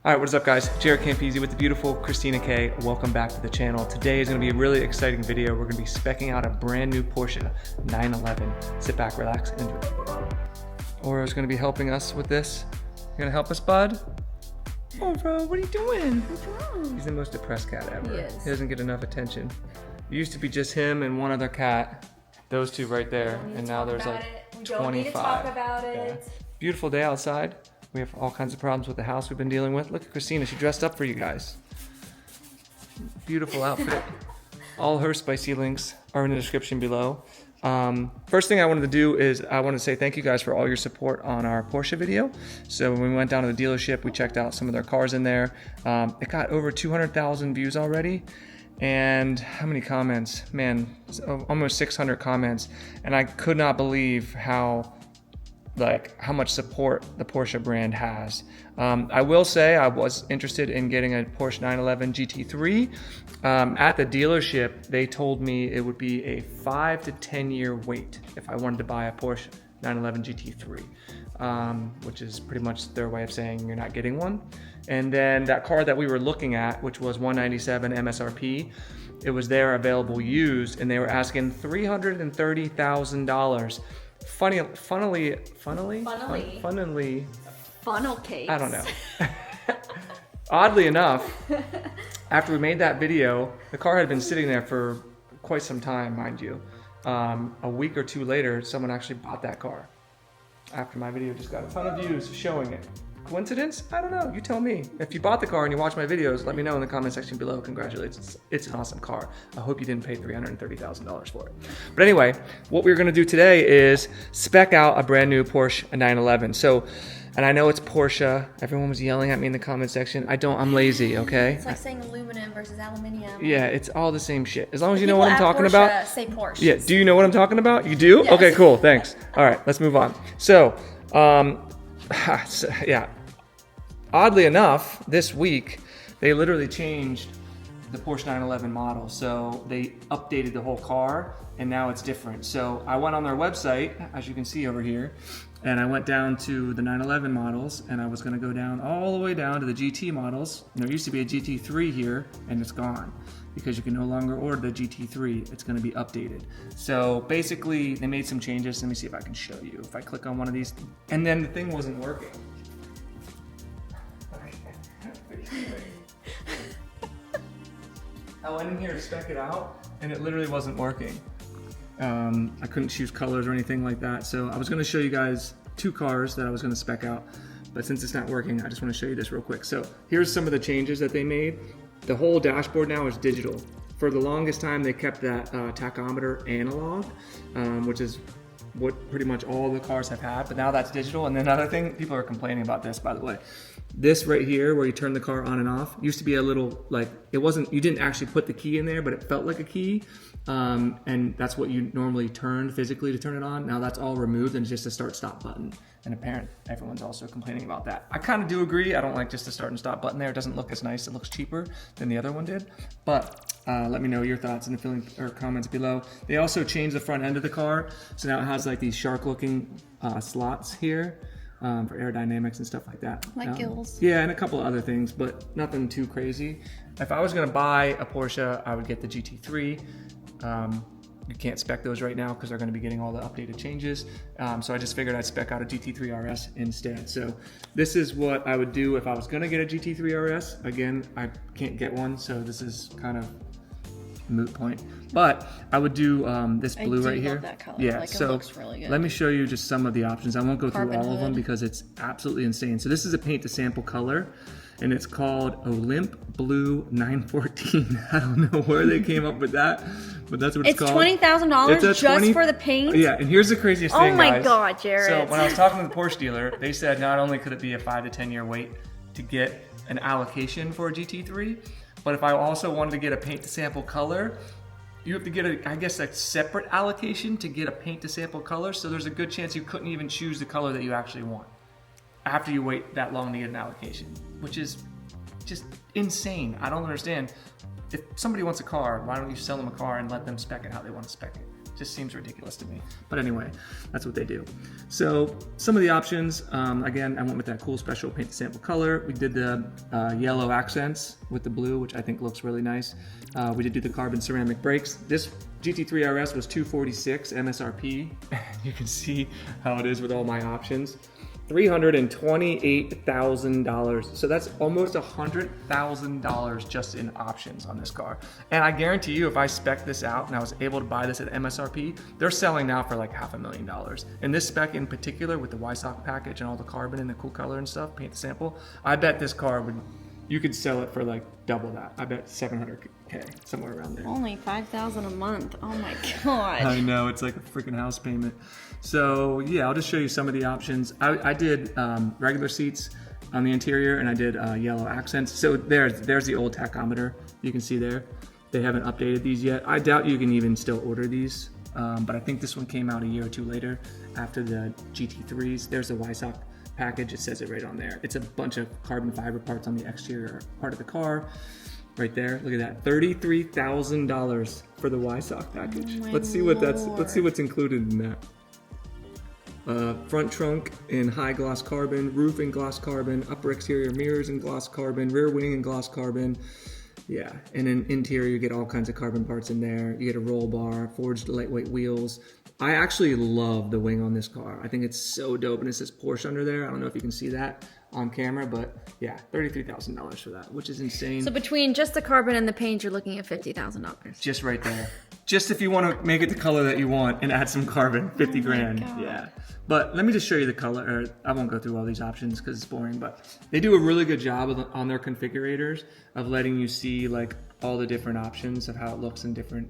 All right, what is up guys? JaretCampisi with the beautiful Christina K. Welcome back to the channel. Today is gonna be a really exciting video. We're gonna be speccing out a brand new Porsche 911. Sit back, relax, and enjoy. Ora's gonna be helping us with this. You gonna help us, bud? Ora, what are you doing? What's wrong? He's the most depressed cat ever. He is. He doesn't get enough attention. It used to be just him and one other cat. Those two right there. And now there's like 25. We don't need to talk about it. Yeah. Beautiful day outside. We have all kinds of problems with the house we've been dealing with. Look at Christina, she dressed up for you guys. Beautiful outfit. All her spicy links are in the description below. First thing I wanted to do is I want to say thank you guys for all your support on our Porsche video. So when we went down to the dealership, we checked out some of their cars in there. It got over 200,000 views already. And how many comments? Man, almost 600 comments. And I could not believe how much support the Porsche brand has. I will say I was interested in getting a Porsche 911 GT3. At the dealership, they told me it would be a 5 to 10 year wait if I wanted to buy a Porsche 911 GT3, which is pretty much their way of saying you're not getting one. And then that car that we were looking at, which was 197 MSRP, it was there available used, and they were asking $330,000. Funnily, Funnel cakes. I don't know. Oddly enough, after we made that video, the car had been sitting there for quite some time, mind you. A week or two later, someone actually bought that car. After my video just got a ton of views showing it. Coincidence? I don't know. You tell me. If you bought the car and you watch my videos, let me know in the comment section below. Congratulations. It's an awesome car. I hope you didn't pay $330,000 for it. But anyway, what we're going to do today is spec out a brand new Porsche 911. So, and I know it's Porsche. Everyone was yelling at me in the comment section. I'm lazy, okay? It's like saying aluminum versus aluminium. Yeah, it's all the same shit. As long as you know People what I'm at talking Porsche about. Say Porsche. Yeah, do you know what I'm talking about? You do? Yes. Okay, cool, thanks. All right, let's move on. So, yeah. Oddly enough, this week, they literally changed the Porsche 911 model. So they updated the whole car and now it's different. So I went on their website, as you can see over here, and I went down to the 911 models and I was gonna go down all the way down to the GT models. And there used to be a GT3 here and it's gone because you can no longer order the GT3. It's gonna be updated. So basically they made some changes. Let me see if I can show you. If I click on one of these, and then the thing wasn't working. I went in here to spec it out and it literally wasn't working. I couldn't choose colors or anything like that. So I was gonna show you guys two cars that I was gonna spec out, but since it's not working, I just wanna show you this real quick. So here's some of the changes that they made. The whole dashboard now is digital. For the longest time, they kept that tachometer analog, which is what pretty much all the cars have had, but now that's digital. And then another thing, people are complaining about this, by the way. This right here, where you turn the car on and off, used to be a little, like, it wasn't, you didn't actually put the key in there, but it felt like a key. And that's what you normally turn physically to turn it on. Now that's all removed and it's just a start-stop button. And apparently everyone's also complaining about that. I kind of do agree. I don't like just the start and stop button there. It doesn't look as nice. It looks cheaper than the other one did. But let me know your thoughts in the comments below. They also changed the front end of the car. So now it has like these shark-looking slots here. For aerodynamics and stuff like that. Like gills. Yeah, and a couple of other things, but nothing too crazy. If I was gonna buy a Porsche, I would get the GT3. You can't spec those right now because they're gonna be getting all the updated changes. So I just figured I'd spec out a GT3RS instead. So this is what I would do if I was gonna get a GT3RS. Again, I can't get one, so this is kind of moot point. But I would do this blue right here. That color. Yeah, like, so it looks really good. let me show you just some of the options. I won't go through all of them hood. because it's absolutely insane. So this is a paint to sample color and it's called Olymp Blue 914. I don't know where they came up with that, but that's what it's called. It's $20,000 just for the paint? Yeah, and here's the craziest thing, Oh my guys. God, Jaret. So when I was talking to the Porsche dealer, they said not only could it be a 5 to 10 year wait to get an allocation for a GT3, but if I also wanted to get a paint to sample color, you have to get a separate allocation to get a paint to sample color. So there's a good chance you couldn't even choose the color that you actually want after you wait that long to get an allocation, which is just insane. I don't understand. If somebody wants a car, why don't you sell them a car and let them spec it how they want to spec it? just seems ridiculous to me. But anyway, that's what they do. So some of the options, again, I went with that cool special paint to sample color. We did the yellow accents with the blue, which I think looks really nice. We did do the carbon ceramic brakes. This GT3RS was $246 MSRP. You can see how it is with all my options. $328,000. So that's almost $100,000 just in options on this car. And I guarantee you, if I spec this out and I was able to buy this at MSRP, they're selling now for like $500,000. And this spec in particular with the YSOC package and all the carbon and the cool color and stuff, paint sample, I bet this car would, you could sell it for like double that. I bet 700K, somewhere around there. Only $5,000 a month. Oh my god. I know, it's like a freaking house payment. So yeah, I'll just show you some of the options. I did regular seats on the interior, and I did yellow accents. So there's the old tachometer. You can see there. They haven't updated these yet. I doubt you can even still order these, but I think this one came out a year or two later after the GT3s. There's the YSOC package. It says it right on there. It's a bunch of carbon fiber parts on the exterior part of the car. Right there, look at that, $33,000 for the YSOC package. Let's see what let's see what's included in that. Front trunk in high gloss carbon, roof in gloss carbon, upper exterior mirrors in gloss carbon, rear wing in gloss carbon. Yeah, and in interior you get all kinds of carbon parts in there. You get a roll bar, forged lightweight wheels. I actually love the wing on this car. I think it's so dope, and it says Porsche under there. I don't know if you can see that on camera, but yeah, $33,000 for that, which is insane. So between just the carbon and the paint, you're looking at $50,000. Just right there. Just if you want to make it the color that you want and add some carbon, 50 grand. Yeah. But let me just show you the color. Or I won't go through all these options because it's boring, but they do a really good job on their configurators of letting you see like all the different options of how it looks in different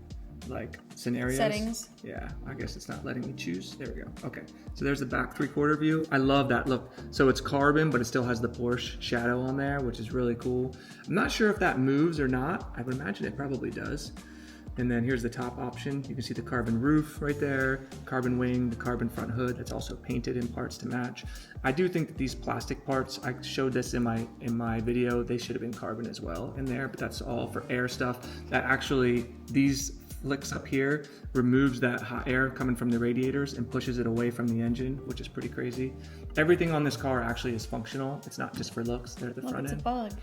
like scenarios. Settings. Yeah, I guess it's not letting me choose. There we go. Okay, so there's the back 3/4 view. I love that look. So it's carbon, but it still has the Porsche shadow on there, which is really cool. I'm not sure if that moves or not. I would imagine it probably does. And then here's the top option. You can see the carbon roof right there, carbon wing, the carbon front hood. That's also painted in parts to match. I do think that these plastic parts, I showed this in my video, they should have been carbon as well in there, but that's all for air stuff. That actually, these flicks up here removes that hot air coming from the radiators and pushes it away from the engine, which is pretty crazy. Everything on this car actually is functional. It's not just for looks. They're at the front end. It's a bug.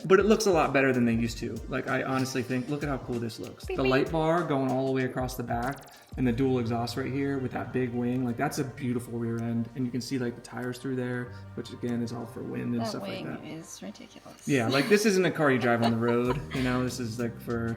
But it looks a lot better than they used to. Like, I honestly think, look at how cool this looks. The light bar going all the way across the back and the dual exhaust right here with that big wing, like that's a beautiful rear end. And you can see like the tires through there, which again is all for wind and stuff like that. That wing is ridiculous. Yeah, like this isn't a car you drive on the road, you know, this is like for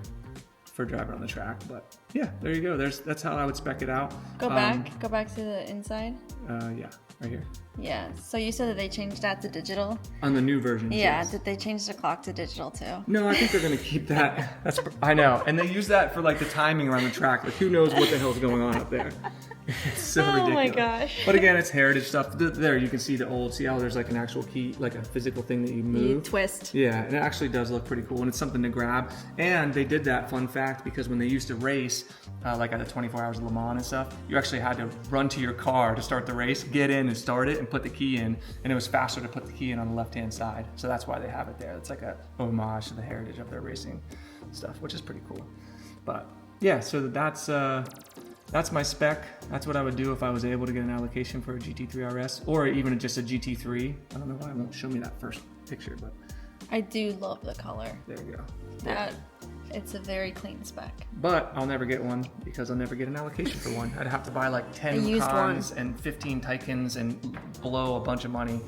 driving on the track. But yeah, there you go. That's how I would spec it out. Go back to the inside. Yeah, right here. Yeah, so you said that they changed that to digital? On the new version. Yeah, yes. did they change the clock to digital too? No, I think they're gonna keep that. I know, and they use that for like the timing around the track. Like, who knows what the hell's going on up there? It's so ridiculous. Oh my gosh. But again, it's heritage stuff. There, you can see the old. See how there's like an actual key, like a physical thing that you move. You twist. Yeah, and it actually does look pretty cool, and it's something to grab. And they did that, fun fact, because when they used to race, like at the 24 Hours of Le Mans and stuff, you actually had to run to your car to start the race, get in and start it, and put the key in. And it was faster to put the key in on the left-hand side. So that's why they have it there. It's like a homage to the heritage of their racing stuff, which is pretty cool. But yeah, so that's my spec. That's what I would do if I was able to get an allocation for a GT3RS or even just a GT3. I don't know why it won't show me that first picture, but I do love the color. there you go. It's a very clean spec. But I'll never get one because I'll never get an allocation for one. I'd have to buy like 10 Cons and 15 Taycans and blow a bunch of money,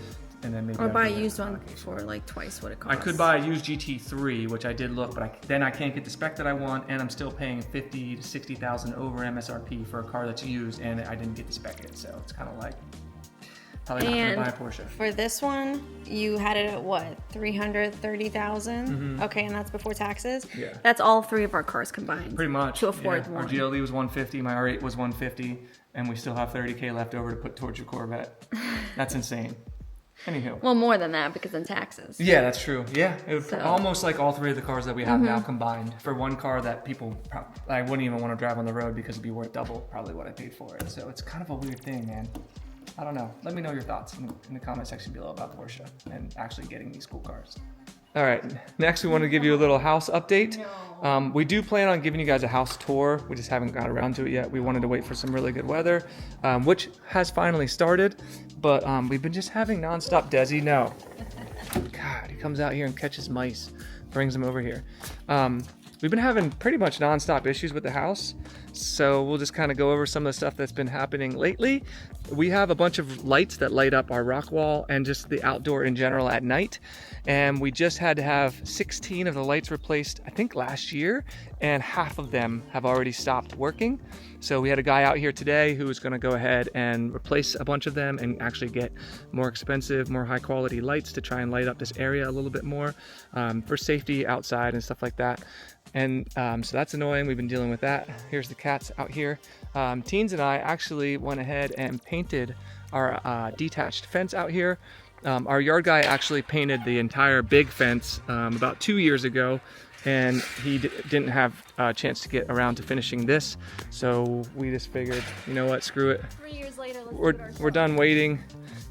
and then maybe or buy a used one for like twice what it costs. I could buy a used GT3, which I did look, but then I can't get the spec that I want, and I'm still paying $50,000 to $60,000 over MSRP for a car that's used, and I didn't get the spec in. So it's kind of like probably not gonna buy a Porsche. For this one, you had it at what, 330,000? Mm-hmm. Okay, and that's before taxes. Yeah, that's all three of our cars combined. Pretty much to afford one. one. Our GLE was 150, my R8 was 150, and we still have 30K left over to put towards your Corvette. That's insane. Anywho. Well, more than that because in taxes. Yeah, that's true. Yeah, it would almost like all three of the cars that we have now combined for one car that people I wouldn't even want to drive on the road because it'd be worth double probably what I paid for it. So it's kind of a weird thing, man. I don't know. Let me know your thoughts in the comment section below about Porsche and actually getting these cool cars. All right, next we want to give you a little house update. We do plan on giving you guys a house tour. We just haven't got around to it yet. We wanted to wait for some really good weather, which has finally started, but we've been just having nonstop Desi. No. God, he comes out here and catches mice, brings them over here. We've been having pretty much nonstop issues with the house, so we'll just kind of go over some of the stuff that's been happening lately. We have a bunch of lights that light up our rock wall and just the outdoor in general at night, and we just had to have 16 of the lights replaced, I think last year, and half of them have already stopped working. So we had a guy out here today who was going to go ahead and replace a bunch of them and actually get more expensive, more high quality lights to try and light up this area a little bit more for safety outside and stuff like that. And so that's annoying. We've been dealing with that. Here's the cats out here. Teens and I actually went ahead and painted our detached fence out here. Our yard guy actually painted the entire big fence about 2 years ago, and he didn't have a chance to get around to finishing this. So we just figured, you know what, screw it. 3 years later, We're done waiting.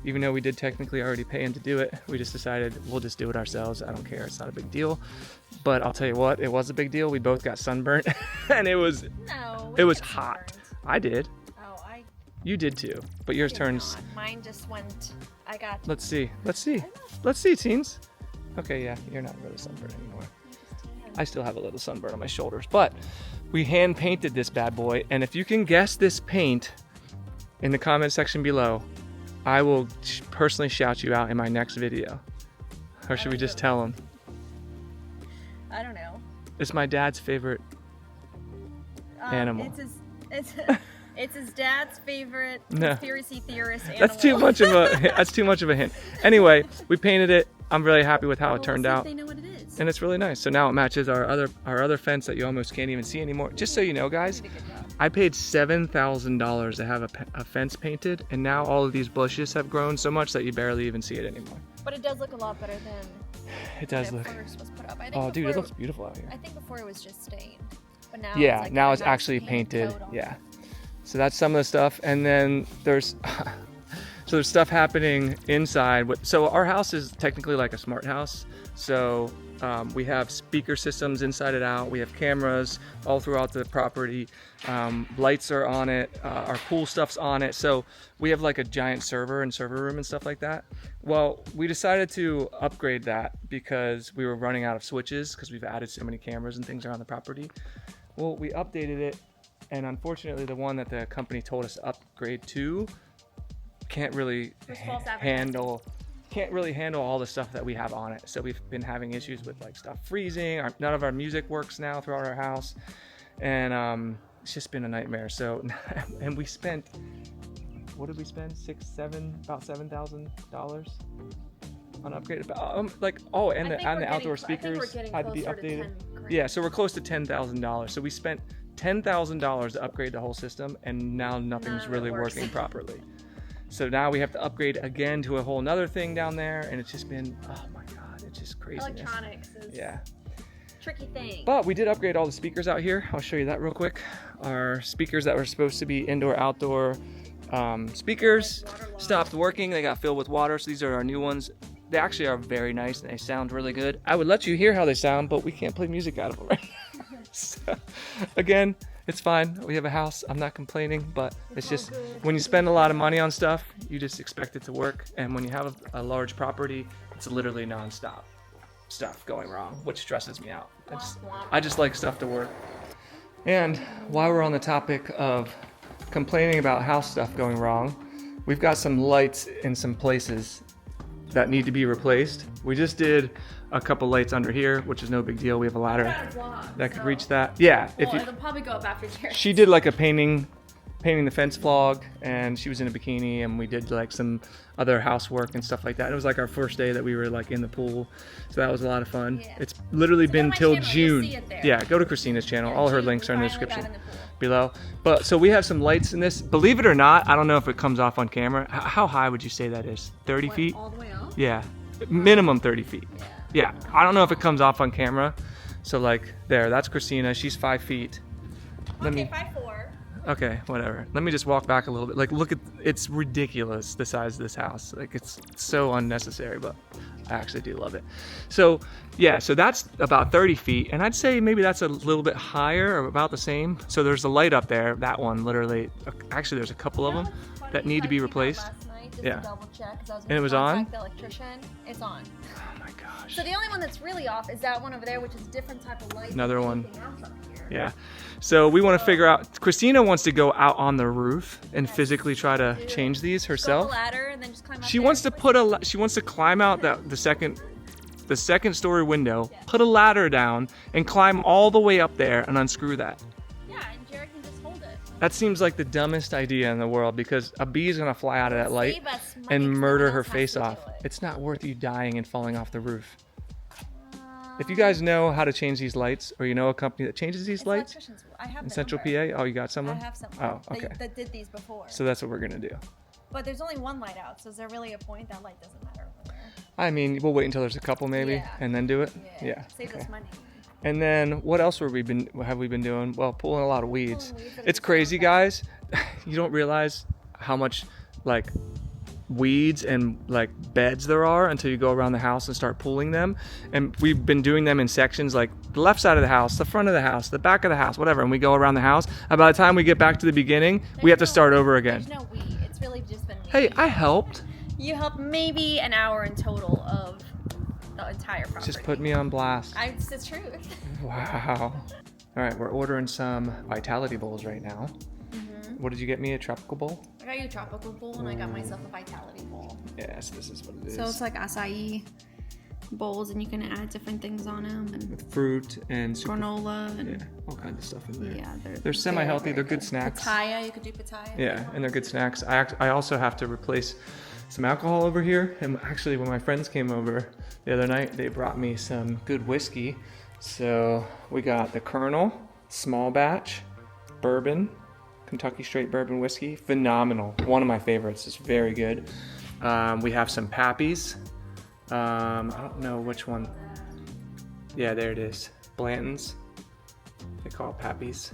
Even though we did technically already pay him to do it, we just decided we'll just do it ourselves. I don't care, it's not a big deal. But I'll tell you what, it was a big deal. We both got sunburnt and it was hot. I did. Oh, You did too, but yours turns. Mine just went, I got. Let's see, teens. Okay, yeah, you're not really sunburned anymore. I still have a little sunburn on my shoulders, but we hand painted this bad boy. And if you can guess this paint in the comment section below, I will personally shout you out in my next video. Or should we just tell him? I don't know. It's my dad's favorite animal. It's his dad's favorite conspiracy theorist animal. That's too much of a hint. Anyway, we painted it. I'm really happy with how it turned out. They know what it is. And it's really nice. So now it matches our other fence that you almost can't even see anymore. Just so you know, guys, I paid $7,000 to have a fence painted, and now all of these bushes have grown so much that you barely even see it anymore. But it does look a lot better than it does look. first was put up. I think Oh, dude, it looks beautiful out here. I think before it was just stained, but now Yeah, it's like now a it's nice actually paint painted. coat on Yeah. So that's some of the stuff, and then there's there's stuff happening inside. So our house is technically like a smart house. So we have speaker systems inside and out. We have cameras all throughout the property. Lights are on it. Our pool stuff's on it. So we have like a giant server and server room and stuff like that. Well, we decided to upgrade that because we were running out of switches because we've added so many cameras and things around the property. Well, we updated it, and unfortunately the one that the company told us to upgrade to can't really handle all the stuff that we have on it. So we've been having issues with like stuff freezing. None of our music works now throughout our house, and it's just been a nightmare. So and we spent, what did we spend? About $7,000 on upgrade. And the outdoor speakers had to be updated. Yeah, so we're close to $10,000. So we spent $10,000 to upgrade the whole system, and now nothing's really working properly. So now we have to upgrade again to a whole nother thing down there, and it's just been, oh my God, it's just craziness. Electronics is tricky thing. But we did upgrade all the speakers out here. I'll show you that real quick. Our speakers that were supposed to be indoor, outdoor speakers stopped working. They got filled with water, so these are our new ones. They actually are very nice, and they sound really good. I would let you hear how they sound, but we can't play music out of them right now. So, again, it's fine. We have a house. I'm not complaining, but it's just when you spend a lot of money on stuff, you just expect it to work. And when you have a large property, it's literally nonstop stuff going wrong, which stresses me out. I just like stuff to work. And while we're on the topic of complaining about house stuff going wrong, we've got some lights in some places that need to be replaced. We just did a couple lights under here, which is no big deal. We have a ladder that could reach that. Yeah. It'll probably go up after Jaret. She did like a painting the fence vlog, and she was in a bikini, and we did like some other housework and stuff like that. It was like our first day that we were like in the pool, so that was a lot of fun. Yeah. It's literally been till June. Yeah, go to Christina's channel. All her links are in the description below. But so we have some lights in this. Believe it or not, I don't know if it comes off on camera. How high would you say that is? 30 feet? All the way up? Yeah, minimum 30 feet. Yeah, I don't know if it comes off on camera. So like there, that's Christina. She's 5 feet. Okay, 5'4". Okay, whatever. Let me just walk back a little bit. Like, look at, it's ridiculous, the size of this house. Like, it's so unnecessary, but I actually do love it. So, yeah, so that's about 30 feet. And I'd say maybe that's a little bit higher or about the same. So there's a light up there. That one, literally, actually, there's a couple of them that need to be replaced. Yeah. Double check, 'cause I was And it was on? the electrician. It's on. Oh my gosh. So the only one that's really off is that one over there, which is a different type of light. Another one. Anything else up here. Yeah. So we want to figure out, Christina wants to go out on the roof and physically try to change these Go herself. up the ladder and then just climb up She there. wants to she wants to climb out the second story window, put a ladder down, and climb all the way up there and unscrew that. Yeah, and Jaret can just hold it. That seems like the dumbest idea in the world because a bee is gonna fly out of that light Save us money, and 'cause no murder one her else has face to do off. it. It's not worth you dying and falling off the roof. If you guys know how to change these lights, or you know a company that changes these It's lights electricians. I have in the Central number. PA, oh, you got I someone? have someone Oh, okay. that did these before. So that's what we're gonna do. But there's only one light out, so is there really a point? That light doesn't matter over there. I mean, we'll wait until there's a couple maybe, Yeah. and then do it. Yeah. Save okay. us money. And then what else have we been doing? Well, pulling a lot of weeds. Pulling weeds, It's crazy, guys. You don't realize how much like weeds and like beds there are until you go around the house and start pulling them. And we've been doing them in sections, like the left side of the house, the front of the house, the back of the house, whatever. And we go around the house. And by the time we get back to the beginning, we have to start over again. There's no weed. It's really just been weed. Hey, I helped. You helped maybe an hour in total of the entire property. Just put me on blast. It's the truth. Wow. All right, we're ordering some Vitality bowls right now. What did you get me? A tropical bowl? I got you a tropical bowl and I got myself a Vitality bowl. Yes, this is what it is. So it's like acai bowls and you can add different things on them and with fruit and granola and yeah, all kinds of stuff in there. yeah, They're semi-healthy. very They're good snacks. Pitaya, you could do pitaya. Yeah, and they're good snacks. I also have to replace some alcohol over here. And actually, when my friends came over the other night, they brought me some good whiskey. So we got the Colonel small batch bourbon, Kentucky straight bourbon whiskey, phenomenal. One of my favorites. It's very good. We have some Pappies. I don't know which one. Yeah, there it is. Blanton's. They call it Pappies.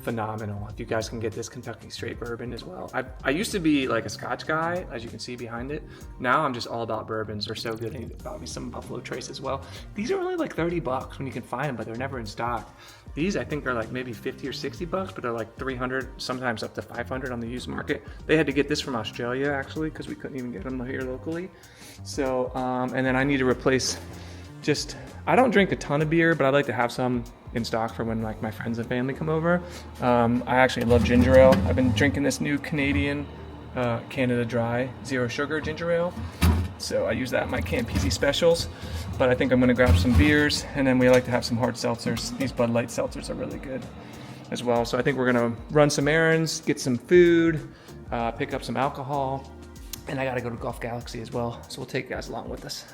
Phenomenal. If you guys can get this Kentucky straight bourbon as well. I used to be like a Scotch guy, as you can see behind it. Now I'm just all about bourbons. They're so good. They bought me some Buffalo Trace as well. These are only like 30 bucks when you can find them, but they're never in stock. These I think are like maybe 50 or 60 bucks, but they're like 300, sometimes up to 500 on the used market. They had to get this from Australia actually, because we couldn't even get them here locally. So, and then I need to replace I don't drink a ton of beer, but I like to have some in stock for when like my friends and family come over. I actually love ginger ale. I've been drinking this new Canadian Canada Dry Zero Sugar ginger ale. So I use that in my Campisi specials. But I think I'm gonna grab some beers, and then we like to have some hard seltzers. These Bud Light seltzers are really good as well. So I think we're gonna run some errands, get some food, pick up some alcohol, and I gotta go to Golf Galaxy as well. So we'll take you guys along with us.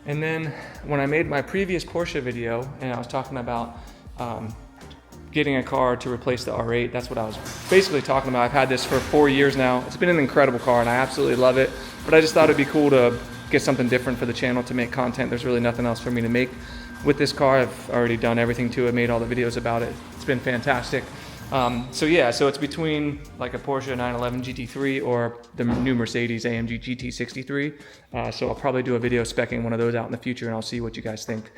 And then when I made my previous Porsche video and I was talking about getting a car to replace the R8, that's what I was basically talking about. I've had this for 4 years now. It's been an incredible car and I absolutely love it, but I just thought it'd be cool to get something different for the channel to make content. There's really nothing else for me to make with this car. I've already done everything to it, made all the videos about it. It's been fantastic. So it's between like a Porsche 911 GT3 or the new Mercedes AMG GT63. So I'll probably do a video speccing one of those out in the future and I'll see what you guys think.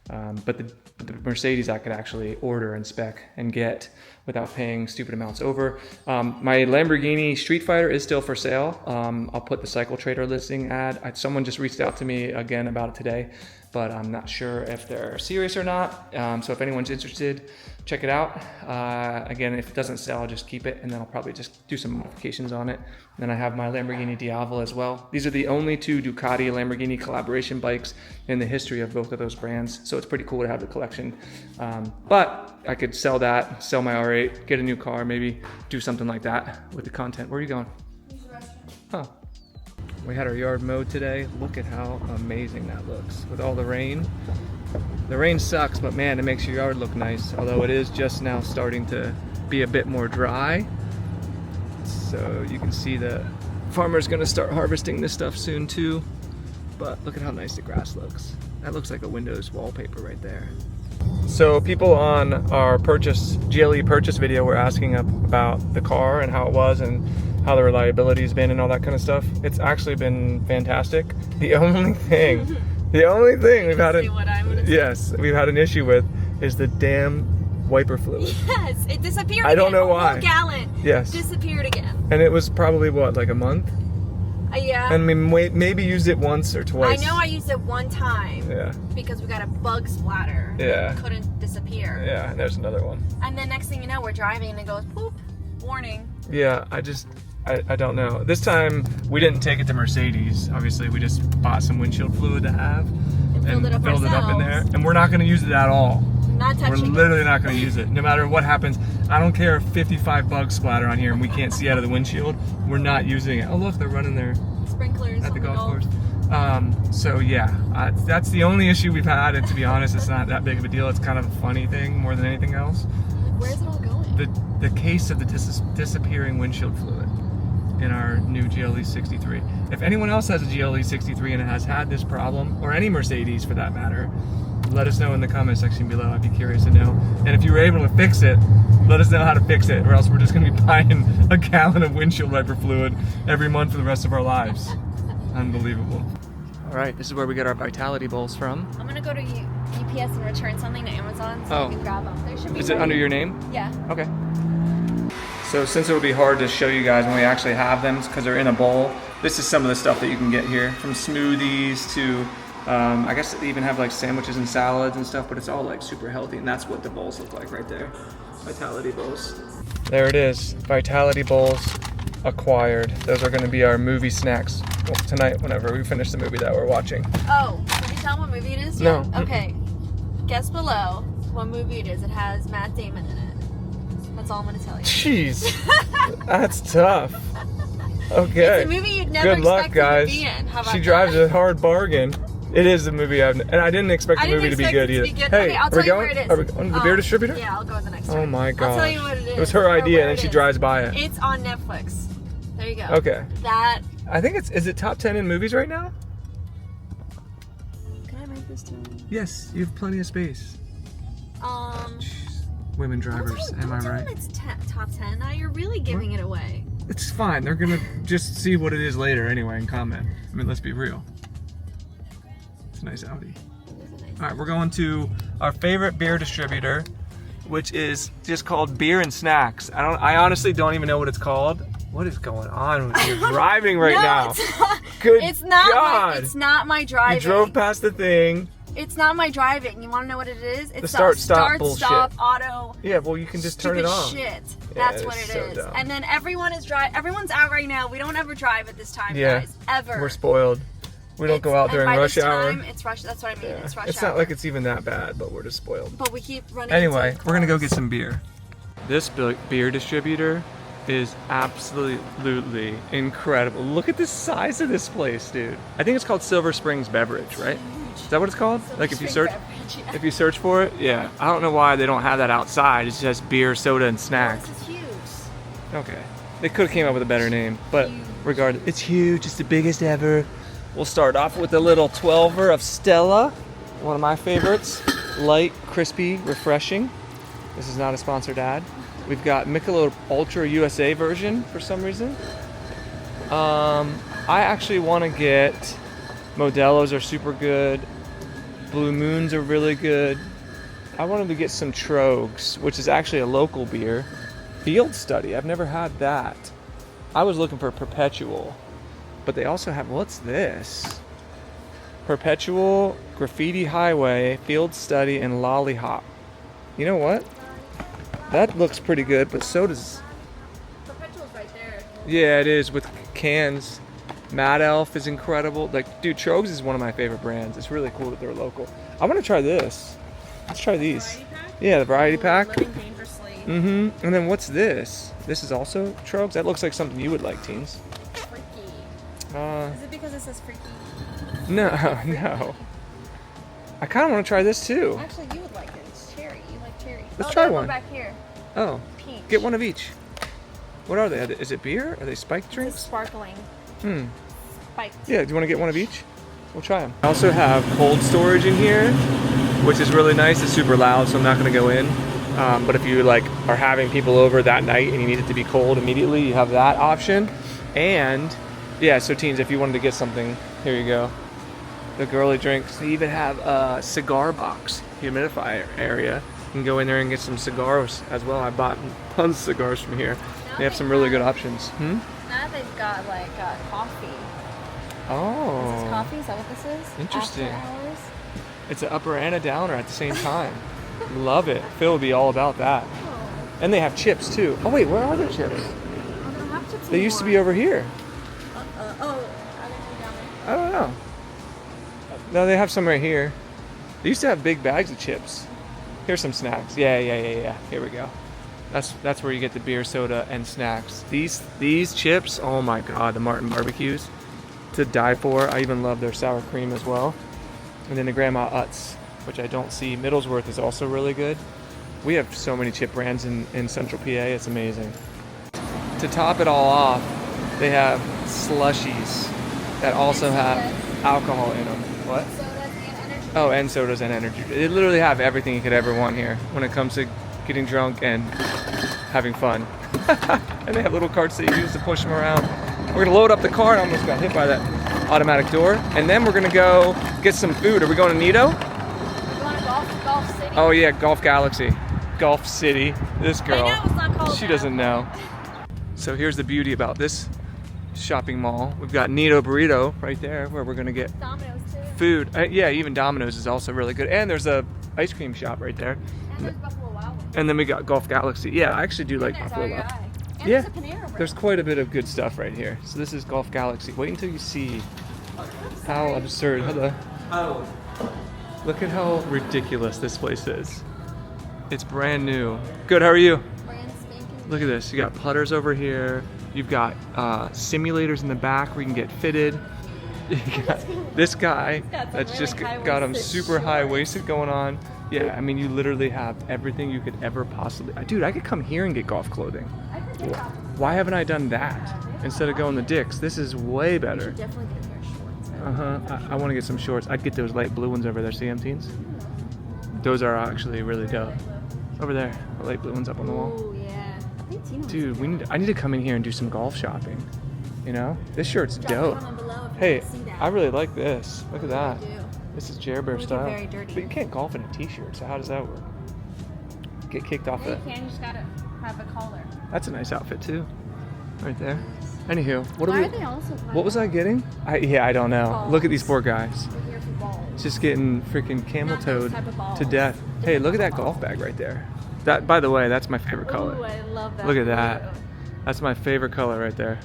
But the Mercedes I could actually order and spec and get without paying stupid amounts over. My Lamborghini Street Fighter is still for sale. I'll put the Cycle Trader listing ad. Someone just reached out to me again about it today, but I'm not sure if they're serious or not. So if anyone's interested, check it out. Again, if it doesn't sell, I'll just keep it and then I'll probably just do some modifications on it. And then I have my Lamborghini Diavolo as well. These are the only two Ducati Lamborghini collaboration bikes in the history of both of those brands. So it's pretty cool to have the collection. But I could sell that, sell my R8, get a new car, maybe do something like that with the content. Where are you going? Huh. We had our yard mowed today. Look at how amazing that looks with all the rain. The rain sucks, but man, it makes your yard look nice. Although it is just now starting to be a bit more dry. So you can see the farmer's gonna start harvesting this stuff soon too. but look at how nice the grass looks. That looks like a Windows wallpaper right there. So people on our GLE purchase video were asking about the car and how it was and how the reliability's been and all that kind of stuff. It's actually been fantastic. The only thing we've had we've had an issue with is the damn wiper fluid. Yes, it disappeared. I don't know why. A gallon. Yes. Disappeared again. And it was probably what, like a month? Yeah. And we maybe used it once or twice. I know I used it one time. Yeah. Because we got a bug splatter. Yeah. It couldn't disappear. Yeah, and there's another one. And then next thing you know, we're driving and it goes poop. Warning. Yeah, I don't know. This time we didn't take it to Mercedes. Obviously, we just bought some windshield fluid to have And filled it up in there. And we're not going to use it at all. Not touching We're literally not going to use it. No matter what happens, I don't care if 55 bugs splatter on here and we can't see out of the windshield. We're not using it. Oh look, they're running their sprinklers at the golf course. So yeah, that's the only issue we've had. And to be honest, it's not that big of a deal. It's kind of a funny thing more than anything else. Where's it all going? The case of the disappearing windshield fluid in our new GLE 63. If anyone else has a GLE 63 and has had this problem, or any Mercedes for that matter, let us know in the comment section below. I'd be curious to know. And if you were able to fix it, let us know how to fix it, or else we're just going to be buying a gallon of windshield wiper fluid every month for the rest of our lives. Unbelievable. All right, this is where we get our Vitality Bowls from. I'm going to go to UPS and return something to Amazon so you can grab them. There should be. Is it under your name? Yeah. Okay. So since it will be hard to show you guys when we actually have them because they're in a bowl, this is some of the stuff that you can get here, from smoothies to I guess they even have like sandwiches and salads and stuff, but it's all like super healthy, and that's what the bowls look like right there. Vitality Bowls. There it is. Vitality Bowls acquired. Those are going to be our movie snacks tonight whenever we finish the movie that we're watching. Oh, did you tell them what movie it is? No. Yet? Okay. Guess below what movie it is. It has Matt Damon in it. That's all I'm going to tell you. Jeez. That's tough. Okay. It's a movie you'd never Good luck, expect guys. to be in. How about She drives a hard bargain. It is a movie and I didn't expect the movie to be good either. Hey, okay, I'll tell you where it is. Are we going to the beer distributor? Yeah, I'll go with the next one. Oh my gosh. I'll tell you what it is. It was her idea and then she drives by it. It's on Netflix. There you go. Okay. That. I think is it top 10 in movies right now? Can I make this too? Yes, you have plenty of space. Women drivers, am I right? It's top 10. Now you're really giving it away. It's fine. They're gonna just see what it is later anyway and comment. I mean, let's be real. It's a nice Audi. All right, we're going to our favorite beer distributor, which is just called Beer and Snacks. I honestly don't even know what it's called. What is going on with you driving right now? It's not, Good it's not God. it's not my driving. You drove past the thing. It's not my driving. You want to know what it is? It's the start-stop bullshit. Stop auto. Yeah, well, you can just turn it off. Shit. Yeah, That's what it so is. dumb. And then everyone's out right now. We don't ever drive at this time, Yeah, guys. Ever. we're spoiled. We don't go out during rush hour. It's rush. That's what I mean. Yeah. It's rush It's hour. not like it's even that bad, but we're just spoiled. But we keep running. Anyway, we're gonna go get some beer. This beer distributor is absolutely incredible. Look at the size of this place, dude. I think it's called Silver Springs Beverage, right? Is that what it's called? Like if you search, if you search for it, yeah. I don't know why they don't have that outside. It's just beer, soda, and snacks. It's huge. Okay, they could have came up with a better name, but regardless, it's huge. It's the biggest ever. We'll start off with a little 12er of Stella, one of my favorites. Light, crispy, refreshing. This is not a sponsored ad. We've got Michelob Ultra USA version for some reason. I actually want to get Modelo's are super good. Blue Moons are really good. I wanted to get some Trogs, which is actually a local beer. Field Study, I've never had that. I was looking for Perpetual, but they also have, what's this? Perpetual, Graffiti Highway, Field Study, and Lollihop. You know what? That looks pretty good, but so does... Perpetual's right there. Yeah, it is, with cans. Mad Elf is incredible. Like, dude, Trogs is one of my favorite brands. It's really cool that they're local. I want to try this. Let's try these. Variety pack? Yeah, the variety pack. Living dangerously. Mm-hmm. And then what's this? This is also Trogs? That looks like something you would like, teens. Freaky. Is it because it says freaky? No, no. I kind of want to try this too. Actually, you would like it. It's cherry. You like cherry. Let's try one. Back here. Oh, Peach. get one of each. What are they? Is it beer? Are they spiked drinks? It's sparkling. Hmm. Spiked. Yeah, do you want to get one of each? we'll try them. I also have cold storage in here, which is really nice. It's super loud, so I'm not gonna go in. But if you like are having people over that night and you need it to be cold immediately, you have that option. And yeah, so teens, if you wanted to get something, here you go. The girly drinks. They even have a cigar box humidifier area. You can go in there and get some cigars as well. I bought tons of cigars from here. They have some really good options. Now they've got like coffee. Oh. Is this coffee? Is that what this is? Interesting. After hours? It's an upper and a downer at the same time. Love it. Phil would be all about that. Oh. And they have chips too. Oh wait, where are their chips? Oh, they don't have chips They used to be over here. are they down there? I don't know. No, they have some right here. They used to have big bags of chips. Here's some snacks. Yeah. Here we go. That's where you get the beer, soda, and snacks. These chips, oh my god, the Martin barbecues, to die for. I even love their sour cream as well. And then the Grandma Utz, which I don't see. Middlesworth is also really good. We have so many chip brands in Central PA, it's amazing. To top it all off, they have slushies that also have alcohol in them. What? Sodas and energy. Oh, and sodas and energy. They literally have everything you could ever want here when it comes to getting drunk and having fun. And they have little carts that you use to push them around. We're gonna load up the car. I almost got hit by that automatic door. And then we're gonna go get some food. Are we going to Neato? You want to golf city? Oh yeah, Golf Galaxy. Golf City. This girl, I know it's not called she that. doesn't know. So here's the beauty about this shopping mall. We've got Neato Burrito right there where we're gonna get Domino's too. food. Yeah, even Domino's is also really good. And there's a ice cream shop right there. And there's Buffalo Wild Wings. And then we got Golf Galaxy. Yeah, I actually do like There's Buffalo REI. Wild. And Yeah, there's a Panera Bread. there's quite a bit of good stuff right here. So this is Golf Galaxy. Wait until you see how absurd. Hello. Look at how ridiculous this place is. It's brand new. Good, how are you? Brand spanking. Look at this. You got putters over here. You've got simulators in the back where you can get fitted. You got this guy got some that's just really got him high-waisted super high shorts. waisted going on. Yeah, I mean, you literally have everything you could ever possibly. Dude, I could come here and get golf clothing. I could get that. Why haven't I done that instead of going to Dick's? This is way better. Definitely get a pair of shorts. I want to get some shorts. I'd get those light blue ones over there. See them, teens? Those are actually really dope. Over there, the light blue ones up on the wall. Oh yeah. I think Tina wants Dude, I need to come in here and do some golf shopping. You know, this shirt's Drop a dope. comment below if you Hey, want to see that. I really like this. Look at that. I do. This is Jaret Bear We get style. very dirty. But you can't golf in a t-shirt, so how does that work? Get kicked off Yeah, the. you can. You just gotta have a collar. That's a nice outfit too, right there. Anywho, what Why are are we? they also? What was I getting? I don't know. Look at these poor guys. We're here for balls. Just getting freaking camel Not those toed type of balls. to death. Hey, look at that golf bag right there. That, by the way, that's my favorite Ooh, color. I love that. Look at that. blue. That's my favorite color right there.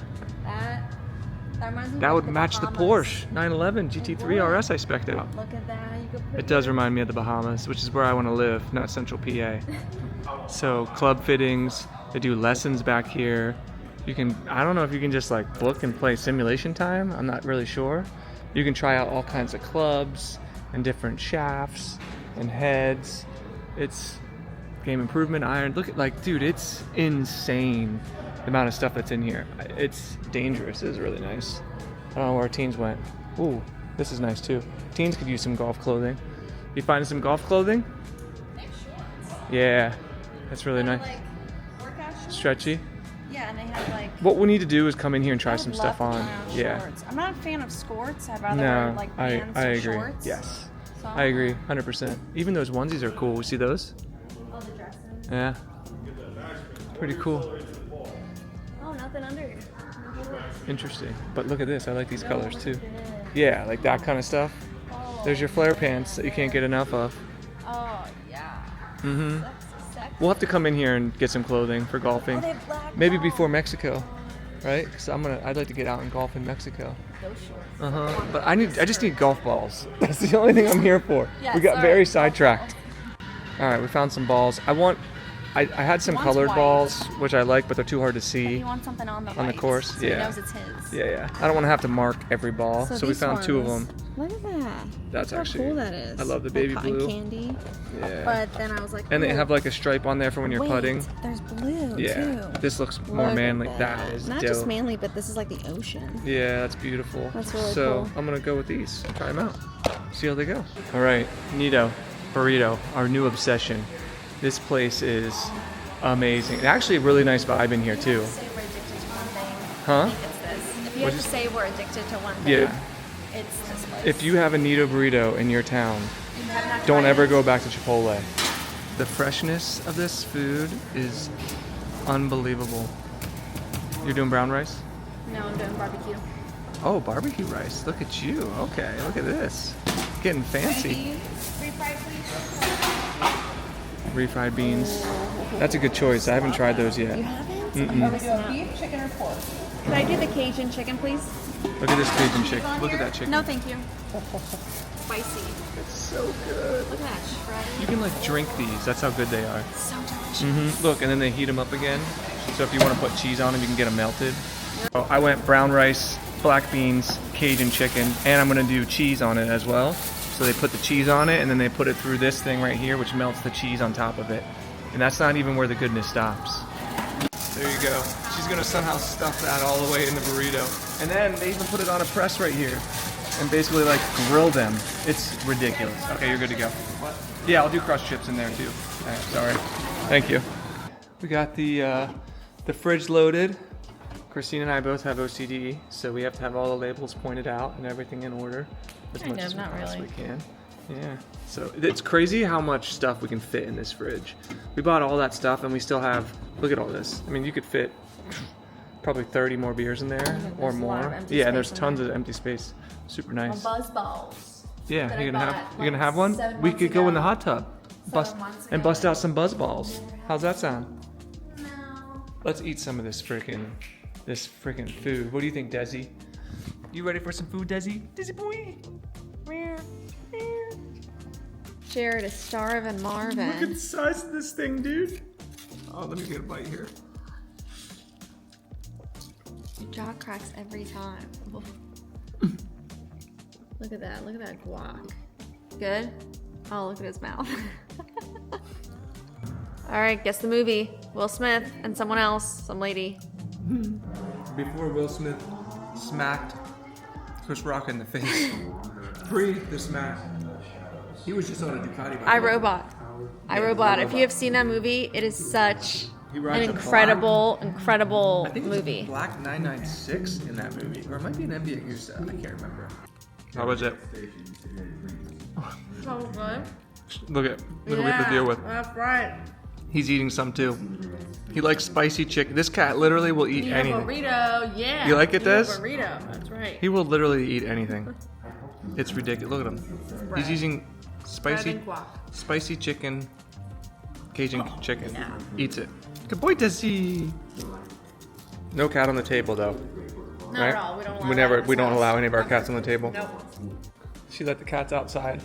That reminds me. That of would the match the Bahamas. Porsche 911 GT3RS I spec'd out. Look at that. You could put It does remind me of the Bahamas, which is where I want to live, not Central PA. So club fittings, they do lessons back here. You can, I don't know if you can just like book and play simulation time. I'm not really sure. You can try out all kinds of clubs and different shafts and heads. It's game improvement, iron. Look at dude, it's insane the amount of stuff that's in here. It's dangerous. It's really nice. I don't know where our teens went. Ooh, this is nice too. Teens could use some golf clothing. You finding some golf clothing? They have shorts. Yeah, that's really They're, nice. Like workout shorts. Stretchy. Yeah, and they have like. What we need to do is come in here and I try would some love stuff to on. try Yeah. Shorts. I'm not a fan of skirts. I'd rather wear No, like I pants agree. shorts. Yes, So I agree, 100%. Even those onesies are cool. We see those? Oh, the dresses. Yeah. Pretty cool. Oh, nothing under here. Interesting. But look at this. I like these colors too. Yeah, like that kind of stuff. Oh. There's your flare pants that you can't get enough of. Oh yeah. Mm-hmm. Sexy. We'll have to come in here and get some clothing for golfing. Oh, they have black Maybe balls. before Mexico, right? Because I'd like to get out and golf in Mexico. Those shorts. But I just need golf balls. That's the only thing I'm here for. Yeah, We got sorry, very golf sidetracked. All right, we found some balls. I I had some He wants colored white. balls, which I like, but they're too hard to see. He wants something on the On the white, course? so Yeah. he knows it's his. Yeah. I don't want to have to mark every ball, so we these found 2 of ones- them. Look at that. That's Look actually- how cool that is. I love the Like baby cotton blue. candy. Yeah. But then I was like, And they oh, have like a stripe on there for when you're wait, putting. There's blue Yeah. too. This looks more Look at manly. That is Not dope. just manly, but this is like the ocean. Yeah, that's beautiful. That's really so cool. I'm gonna go with these. Try them out. See how they go. All right, Neato, Burrito, our new obsession. This place is amazing. And actually, a really nice vibe in here too. Say we're addicted to one thing. Huh? I think it's this. If you What'd have to say we're addicted to one thing, Yeah. it's this place. If you have a Neato burrito in your town, You have not don't tried ever it. go back to Chipotle. The freshness of this food is unbelievable. You're doing brown rice? No, I'm doing barbecue. Oh, barbecue rice. Look at you. Okay, look at this. Getting fancy. Refried, please. Refried beans. That's a good choice. I haven't tried those yet. You haven't? Mm-mm. Are we doing beef, chicken, or pork? Can I do the Cajun chicken, please? Look at this Cajun chicken. Look at that chicken. No, thank you. Spicy. It's so good. Look at that shredded. You can like drink these. That's how good they are. So delicious. Look, and then they heat them up again. So if you want to put cheese on them, you can get them melted. Oh, I went brown rice, black beans, Cajun chicken, and I'm gonna do cheese on it as well. So they put the cheese on it, and then they put it through this thing right here, which melts the cheese on top of it. And that's not even where the goodness stops. There you go. She's gonna somehow stuff that all the way in the burrito. And then they even put it on a press right here. And basically like grill them. It's ridiculous. Okay, you're good to go. What? Yeah, I'll do crushed chips in there too. All right, sorry. Thank you. We got the fridge loaded. Christine and I both have OCD, so we have to have all the labels pointed out and everything in order as much as we possibly can. Yeah. So it's crazy how much stuff we can fit in this fridge. We bought all that stuff and we still have, look at all this. I mean, you could fit probably 30 more beers in there or There's a lot more. of empty Yeah, and there's space in tons there. of empty space. Super nice. Buzz balls. Yeah, that you're I gonna bought, have you're like, gonna have one? 7 We months could go in the ago. hot tub. Bust months and ago. bust out some buzz balls. How's that sound? No. Let's eat some of this freaking food. What do you think, Desi? You ready for some food, Desi? Desi boy. Jared is starving Marvin. Look at the size of this thing, dude. Oh, let me get a bite here. Your jaw cracks every time. Look at that. Look at that guac. Good? Oh, look at his mouth. All right, guess the movie. Will Smith and someone else, some lady. Before Will Smith smacked Chris Rock in the face. Pre the smack. He was just on a Ducati. iRobot. iRobot. If you have seen that movie, it is such He an rides a incredible I think movie. it's a black 996 in that movie. Or it might be an NBA I can't remember. How was it? So good. Look at what we have to deal with. That's right. He's eating some too. He likes spicy chicken. This cat literally will eat anything. Burrito, yeah. You like it, Des? Burrito, that's right. He will literally eat anything. It's ridiculous. Look at him. He's using spicy chicken, Cajun chicken. Yeah. Eats it. Good boy, does he? No cat on the table though. Not right? at all. We don't allow We that never. in this We don't house. allow any of our cats on the table. Nope. She let the cats outside,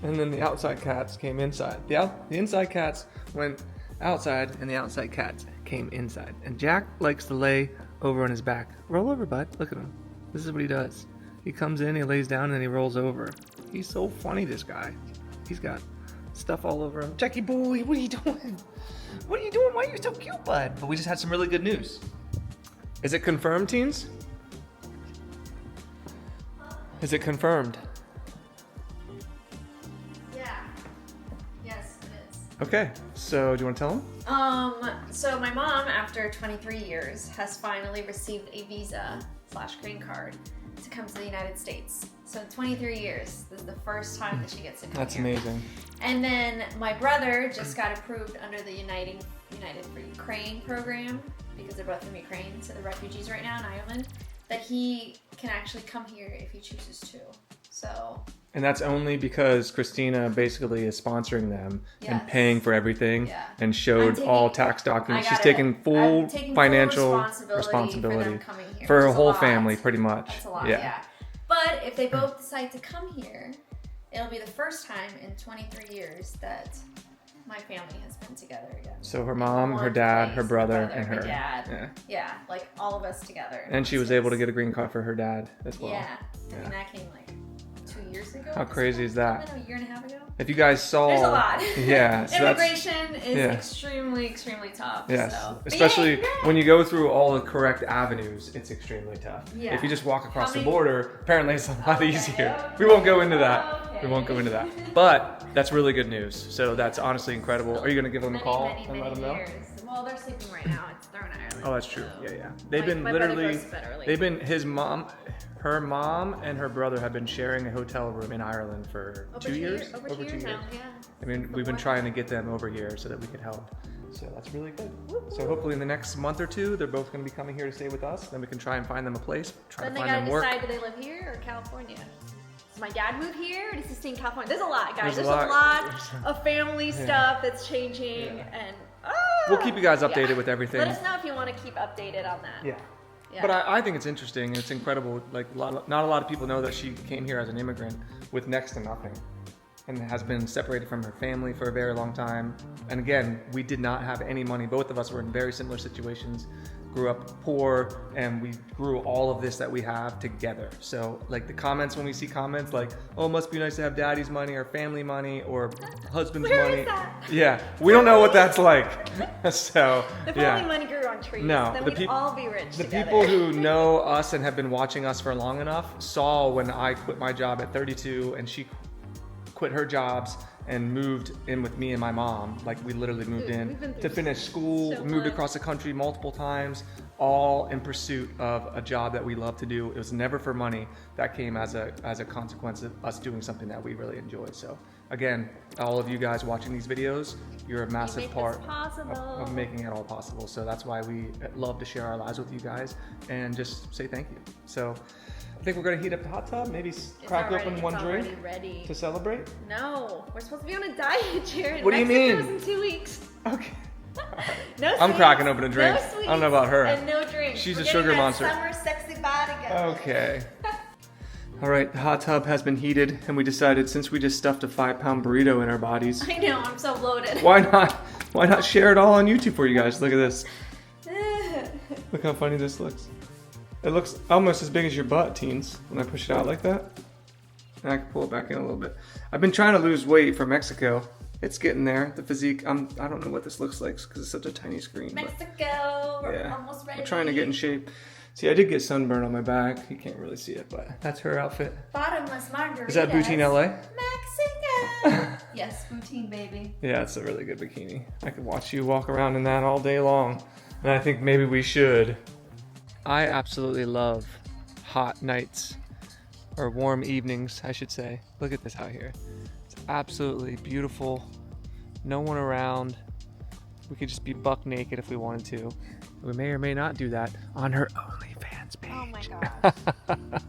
and then the outside cats came inside. The inside cats went outside, and the outside cats came inside. And Jack likes to lay over on his back. Roll over, bud. Look at him. This is what he does. He comes in, he lays down, and then he rolls over. He's so funny, this guy. He's got stuff all over him. Jackie boy, what are you doing? What are you doing? Why are you so cute, bud? But we just had some really good news. Is it confirmed, teens? Is it confirmed? Yeah. Yes, it is. Okay, so do you want to tell him? So my mom, after 23 years, has finally received a visa/green card to come to the United States. So in 23 years, this is the first time that she gets to come That's here. amazing. And then my brother just got approved under the United for Ukraine program, because they're both from Ukraine, so they're refugees right now in Ireland, that he can actually come here if he chooses to. So And that's only because Christina basically is sponsoring them and Yes. paying for everything Yeah. and showed I'm taking- all tax documents. I She's gotta- taking full I'm taking financial full responsibility for them coming here, for which her is a whole lot. family, pretty much. That's a lot, yeah. But if they both decide to come here, it'll be the first time in 23 years that my family has been together again. So her mom, her dad, her brother, and her. My dad. Yeah. Yeah, like all of us together. And she was able to get a green card for her dad as well. Yeah. I mean, that came like 2 years ago. How crazy is that? A year and a half ago. If you guys saw, There's a lot. Yeah, so immigration is extremely tough. Yes, so. especially when you go through all the correct avenues, it's extremely tough. Yeah. If you just walk across the border, apparently it's a lot easier. We won't go into that. Okay. We won't go into that. But that's really good news. So that's honestly incredible. Are you gonna give them a call and let them know? Years. Well, they're sleeping right now. They're in Ireland. Oh, that's true. So. Yeah. They've been my literally. goes to bed early. They've been her mom and her brother have been sharing a hotel room in Ireland for over 2 years. Over 2 years now. Yeah. I mean, we've been trying to get them over here so that we could help. So that's really good. So hopefully in the next month or two, they're both going to be coming here to stay with us. Then we can try and find them a place, Then to they find them gotta work. decide, do they live here or California? Does my dad move here or does he stay in California? There's a lot, guys. There's a a lot. lot of family stuff that's changing, and We'll keep you guys updated with everything. Let us know if you want to keep updated on that. Yeah. Yeah. But I think it's interesting. It's incredible. Like not a lot of people know that she came here as an immigrant with next to nothing, and has been separated from her family for a very long time. And again, we did not have any money. Both of us were in very similar situations. Grew up poor, and we grew all of this that we have together. So like the comments, when we see comments like, oh, it must be nice to have daddy's money or family money or husband's Where money. is that? Yeah, we don't know what that's like. So If yeah. only money grew on trees, No, then the we'd all be rich The together. people who know us and have been watching us for long enough saw when I quit my job at 32 and she quit her jobs and moved in with me and my mom. Like we literally moved Dude, in we've been to through finish school, so moved much. across the country multiple times, all in pursuit of a job that we love to do. It was never for money. That came as a consequence of us doing something that we really enjoy. So again, all of you guys watching these videos, you're a massive make part this possible. of making it all possible. So that's why we love to share our lives with you guys and just say thank you. So I think we're gonna heat up the hot tub, maybe crack open one drink ready. to celebrate. No, we're supposed to be on a diet, Jared. What do you mean? Mexico's in 2 weeks. Okay. No I'm sweets, cracking open a drink. No sweets, I don't know about her. And no drinks. She's We're a getting sugar that monster. Summer sexy body going. Okay. All right, the hot tub has been heated, and we decided since we just stuffed a 5-pound burrito in our bodies, I know, I'm so bloated. why not share it all on YouTube for you guys? Look at this. Look how funny this looks. It looks almost as big as your butt, teens, when I push it out like that. And I can pull it back in a little bit. I've been trying to lose weight for Mexico. It's getting there. The physique, I don't know what this looks like because it's such a tiny screen. but Mexico, we're yeah, almost ready. I'm trying to get in shape. See, I did get sunburn on my back. You can't really see it, but that's her outfit. Bottomless margaritas. Is that Boutine LA? Mexico. Yes, Boutine, baby. Yeah, it's a really good bikini. I could watch you walk around in that all day long. And I think maybe we should. I absolutely love hot nights, or warm evenings, I should say. Look at this out here. It's absolutely beautiful. No one around. We could just be buck naked if we wanted to. We may or may not do that on her OnlyFans page. Oh my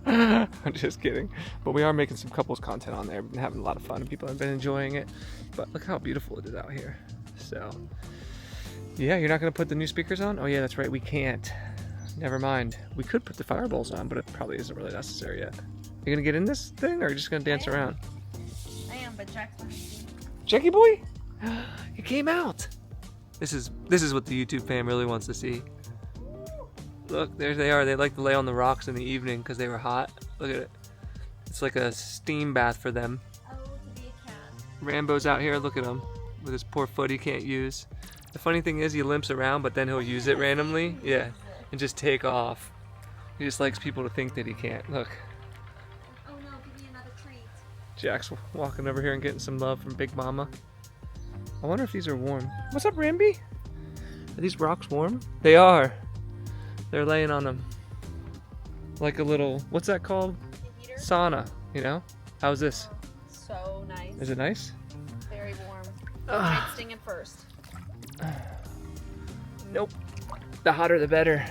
gosh. I'm just kidding. But we are making some couples content on there. We've been having a lot of fun and people have been enjoying it. But look how beautiful it is out here. So, yeah, you're not going to put the new speakers on? Oh yeah, that's right, we can't. Never mind. We could put the fireballs on, but it probably isn't really necessary yet. You gonna get in this thing, or are you just gonna dance around? I am, but Jack's behind me. Jackie boy, it came out. This is what the YouTube fam really wants to see. Look, there they are. They like to lay on the rocks in the evening because they were hot. Look at it. It's like a steam bath for them. Oh, to be a cat. Rambo's out here. Look at him with his poor foot he can't use. The funny thing is he limps around, but then he'll use it randomly. Yeah, and just take off. He just likes people to think that he can't. Look. Oh no, give me another treat. Jack's walking over here and getting some love from Big Mama. I wonder if these are warm. What's up, Ramby? Are these rocks warm? They are. They're laying on them. Like a little, what's that called? Heater? Sauna, you know? How's this? So nice. Is it nice? Very warm. Night stinging first. Nope. The hotter the better.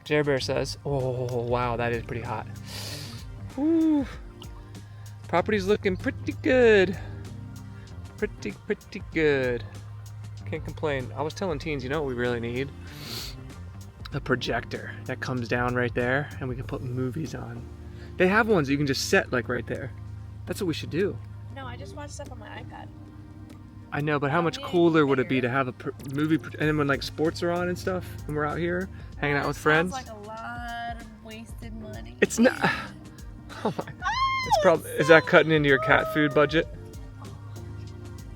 Jer Bear says. Oh, wow, that is pretty hot. Whew. Property's looking pretty good. Pretty good. Can't complain. I was telling teens, you know what we really need? A projector that comes down right there and we can put movies on. They have ones you can just set like right there. That's what we should do. No, I just watch stuff on my iPad. I know, but how much cooler would it be to have a movie, and then when like sports are on and stuff, and we're out here hanging out with friends? Sounds like a lot of wasted money. It's not. Oh my. It's probably. Is that cutting into your cat food budget?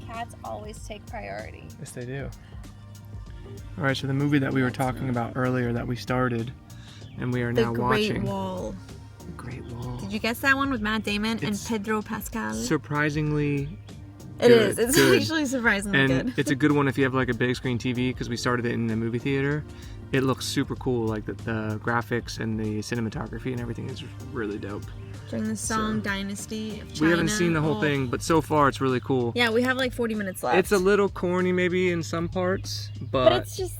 Cats always take priority. Yes, they do. All right, so the movie that we were talking about earlier that we started, and we are now watching. Wall. The Great Wall. Did you guess that one with Matt Damon and Pedro Pascal? Surprisingly. It good, is. It's good. actually surprisingly And good. it's a good one if you have like a big screen TV, because we started it in the movie theater. It looks super cool, like the graphics and the cinematography and everything is really dope. During the Song Dynasty of China. We haven't seen the whole thing, but so far it's really cool. Yeah, we have like 40 minutes left. It's a little corny maybe in some parts, but it's just,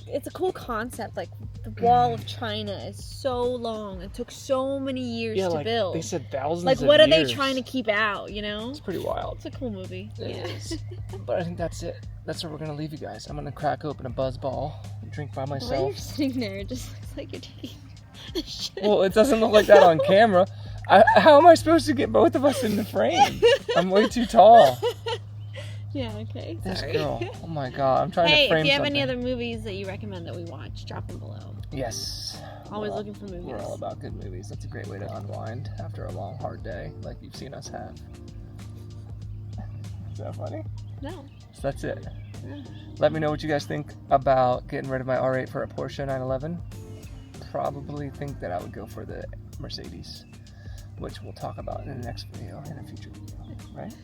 it's a cool concept. Like the Wall of China is so long. It took so many years to build. They said thousands like of what are years. they trying to keep out, you know? It's pretty wild. It's a cool movie. It is. But I think that's it. That's where we're gonna leave you guys. I'm gonna crack open a buzz ball and drink by Why myself. you're sitting there, it just looks like you're taking a shit. Well, it doesn't look like that on camera. How am I supposed to get both of us in the frame? I'm way too tall. Yeah, okay. This Sorry. girl. Oh my god, I'm trying Hey, to frame if you have something. any other movies that you recommend that we watch, drop them below. Yes. Always looking for movies. We're all about good movies. That's a great way to unwind after a long, hard day, like you've seen us have. Is that funny? No. So that's it. Yeah. Let me know what you guys think about getting rid of my R8 for a Porsche 911. Probably think that I would go for the Mercedes, which we'll talk about in the next video, in a future video, right?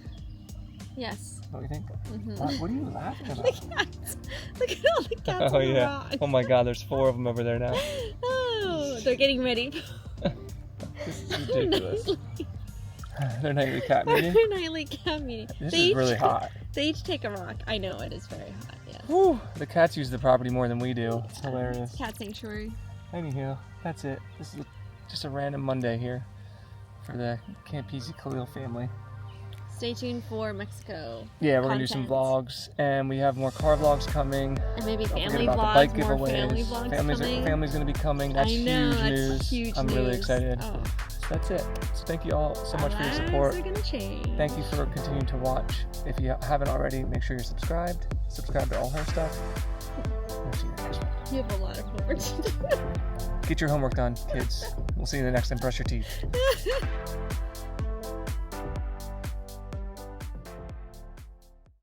Yes. What do you think? Mm-hmm. What are you laughing about? Look at all the cats Oh on the yeah. rock. Oh my god, there's 4 of them over there now. Oh, they're getting ready. This is ridiculous. Their nightly cat meeting. Their nightly cat meeting. This is really hot. They each take a rock. I know, it is very hot, yes. Whew, the cats use the property more than we do. It's hilarious. Cat sanctuary. Anywho, that's it. This is just a random Monday here for the Campisi Khalil family. Stay tuned for Mexico. Yeah, we're gonna do some vlogs, and we have more car vlogs coming. And maybe Don't forget family about vlogs, the bike more giveaways. family vlogs coming. Family's gonna be coming. That's I know, huge that's news. huge I'm really news. excited. Oh. So that's it. So thank you all so much for your Our support. lives are gonna change. Thank you for continuing to watch. If you haven't already, make sure you're subscribed. Subscribe to all her stuff. We'll see you next week. You have a lot of homework to do. Get your homework done, kids. We'll see you in the next one. Brush your teeth.